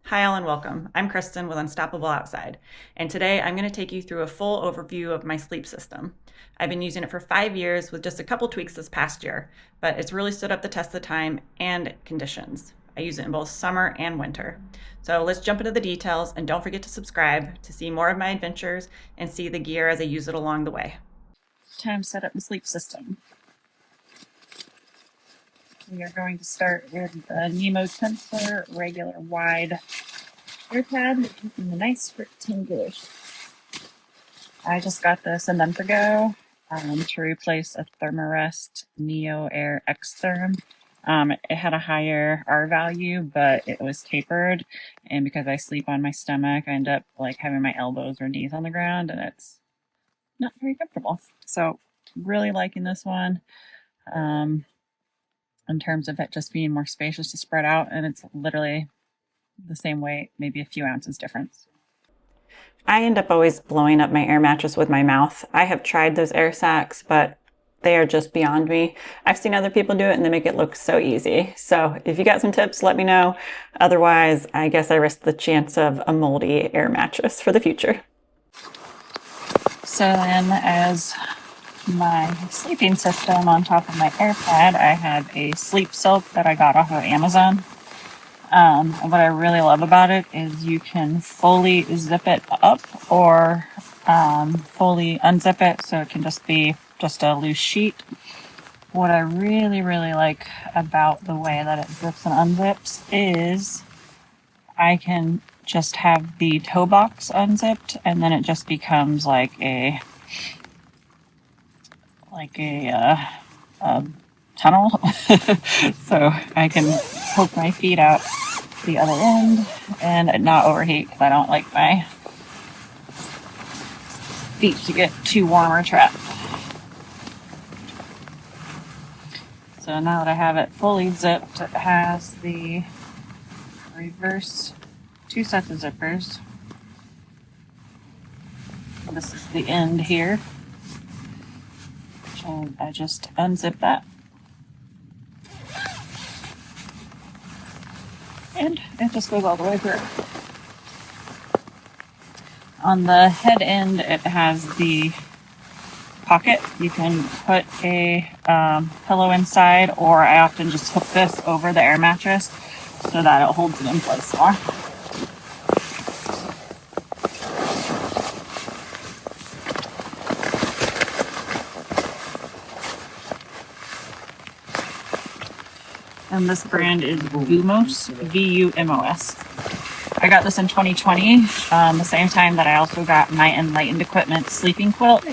Hi all and welcome. I'm Kristen with Unstoppable Outside, and today I'm going to take you through a full overview of my sleep system. I've been using it for 5 years with just a couple tweaks this past year, but it's really stood up the test of time and conditions. I use it in both summer and winter. So let's jump into the details, and don't forget to subscribe to see more of my adventures and see the gear as I use it along the way. Time to set up the sleep system. We are going to start with the Nemo Tensor regular wide air pad in the nice rectangular. I just got this a month ago to replace a Thermarest Neo Air X Therm. It had a higher R value, but it was tapered, and because I sleep on my stomach, I end up like having my elbows or knees on the ground, and it's not very comfortable. So really liking this one. In terms of it just being more spacious to spread out, and it's literally the same weight, maybe a few ounces difference. I end up always blowing up my air mattress with my mouth. I have tried those air sacs, but they are just beyond me. I've seen other people do it and they make it look so easy. So if you got some tips, let me know. Otherwise, I guess I risk the chance of a moldy air mattress for the future. So then as my sleeping system on top of my air pad, I have a sleep silk that I got off of Amazon. And what I really love about it is you can fully zip it up or fully unzip it, so it can just be just a loose sheet. What I really like about the way that it zips and unzips is I can just have the toe box unzipped, and then it just becomes like a tunnel. So I can poke my feet out the other end and not overheat, because I don't like my feet to get too warm or trapped. So now that I have it fully zipped, it has the reverse 2 sets of zippers. This is the end here. And I just unzip that. And it just goes all the way through. On the head end, it has the pocket. You can put a pillow inside, or I often just hook this over the air mattress so that it holds it in place more. And this brand is Vumos, V-U-M-O-S. I got this in 2020, the same time that I also got my Enlightened equipment sleeping quilt.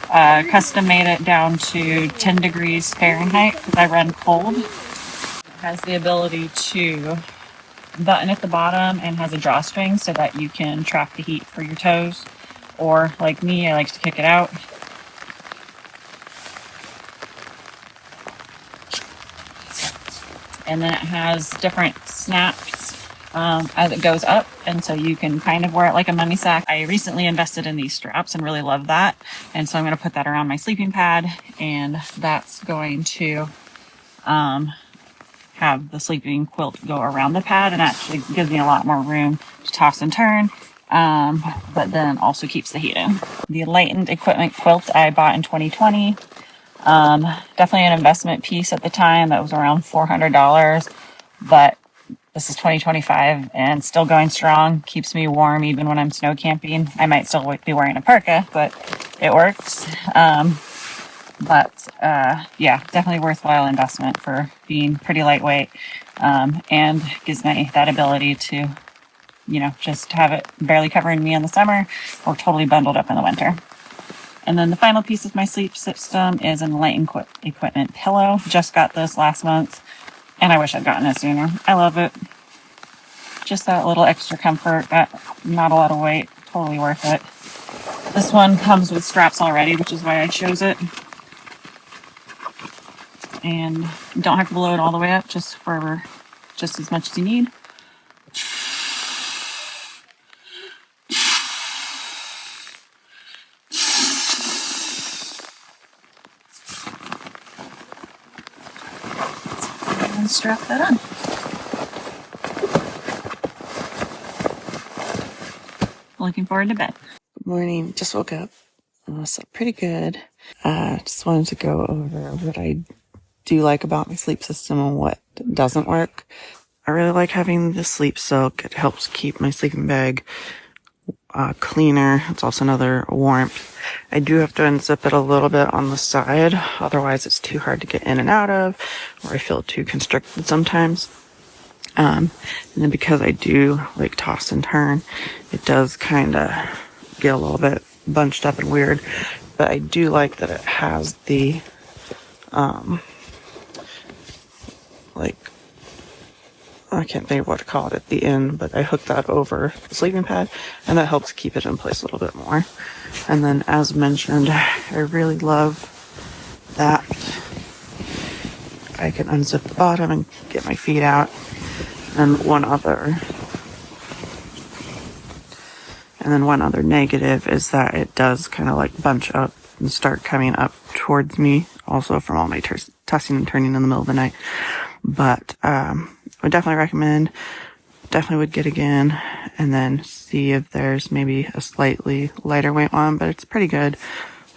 Custom made it down to 10 degrees Fahrenheit because I run cold. It has the ability to button at the bottom and has a drawstring so that you can trap the heat for your toes. Or like me, I like to kick it out. And then it has different snaps as it goes up, and so you can kind of wear it like a mummy sack. I recently invested in these straps and really love that, and so I'm going to put that around my sleeping pad, and that's going to have the sleeping quilt go around the pad, and actually gives me a lot more room to toss and turn, but then also keeps the heat in. The Enlightened equipment quilt I bought in 2020. Definitely an investment piece at the time. That was around $400, but this is 2025 and still going strong. Keeps me warm even when I'm snow camping. I might still be wearing a parka, but it works. Yeah, definitely worthwhile investment for being pretty lightweight, and gives me that ability to, just have it barely covering me in the summer or totally bundled up in the winter. And then the final piece of my sleep system is an Enlightened equipment pillow. Just got this last month, and I wish I'd gotten it sooner. I love it. Just that little extra comfort, not a lot of weight, totally worth it. This one comes with straps already, which is why I chose it. And you don't have to blow it all the way up, just as much as you need. And strap that on. looking forward to bed. Good morning. Just woke up. Slept pretty good. Just wanted to go over what I do like about my sleep system and what doesn't work. I really like having the sleep silk. It helps keep my sleeping bag cleaner. It's also another warmth. I do have to unzip it a little bit on the side. Otherwise, it's too hard to get in and out of, or I feel too constricted sometimes. And then because I do like toss and turn, it does kind of get a little bit bunched up and weird. But I do like that it has the, like, I can't think of what to call it at the end, but I hook that over the sleeping pad, and that helps keep it in place a little bit more. And then, as mentioned, I really love that I can unzip the bottom and get my feet out. And one other negative is that it does kind of like bunch up and start coming up towards me, also from all my tossing and turning in the middle of the night. But I would definitely recommend, definitely would get again, and then see if there's maybe a slightly lighter weight one, but it's pretty good,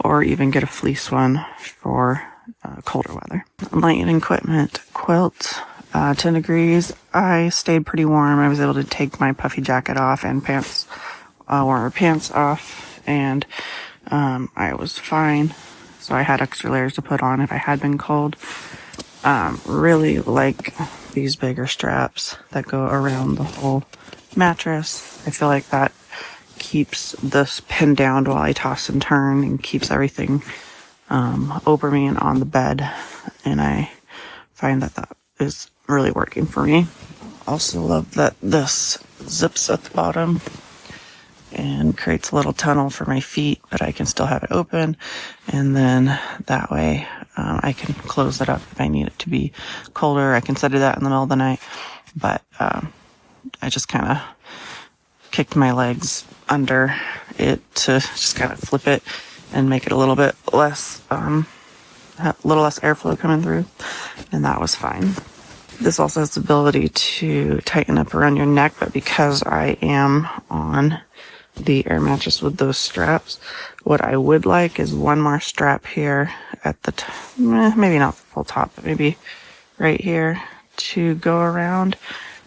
or even get a fleece one for colder weather. Enlightened equipment, Quilt. 10 degrees. I stayed pretty warm. I was able to take my puffy jacket off and warmer pants off, and I was fine. So I had extra layers to put on if I had been cold. Really like these bigger straps that go around the whole mattress. I feel like that keeps this pinned down while I toss and turn and keeps everything over me and on the bed. And I find that that is really working for me. Also love that this zips at the bottom and creates a little tunnel for my feet, but I can still have it open, and then that way I can close it up if I need it to be colder. I consider that in the middle of the night, but I just kind of kicked my legs under it to just kind of flip it and make it a little bit less airflow coming through, and that was fine. This also has the ability to tighten up around your neck, but because I am on the air mattress with those straps, what I would like is one more strap here at the maybe not the full top, but maybe right here to go around.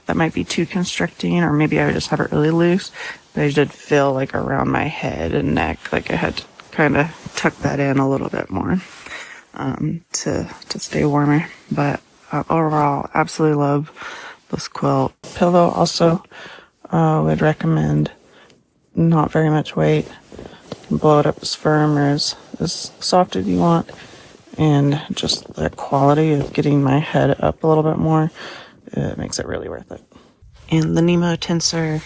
That might be too constricting, or maybe I would just have it really loose, but I did feel like around my head and neck, like I had to kind of tuck that in a little bit more to stay warmer. But overall, absolutely love this quilt. Pillow also would recommend not very much weight. Blow it up as firm or as soft as you want. And just the quality of getting my head up a little bit more, it makes it really worth it. And the Nemo Tensor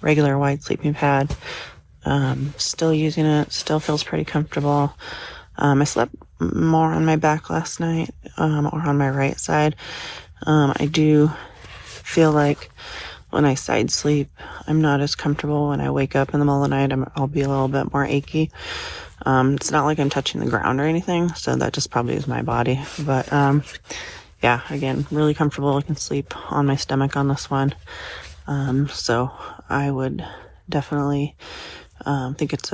regular wide sleeping pad, still using it, still feels pretty comfortable. I slept more on my back last night, or on my right side. I do feel like when I side sleep, I'm not as comfortable. When I wake up in the middle of the night, I'll be a little bit more achy. It's not like I'm touching the ground or anything, so that just probably is my body. But yeah, again, really comfortable. I can sleep on my stomach on this one. So I would definitely think it's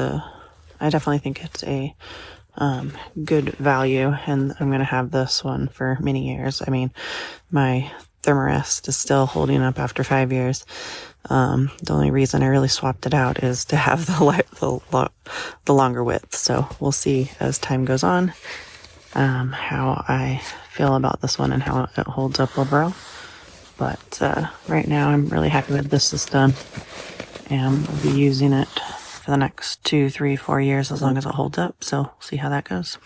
a good value, and I'm going to have this one for many years. I mean, my Thermarest is still holding up after 5 years. The only reason I really swapped it out is to have the longer width. So we'll see as time goes on how I feel about this one and how it holds up overall. But right now I'm really happy with this system, and I'll be using it for the next 2, 3, 4 years as long as it holds up. So we'll see how that goes.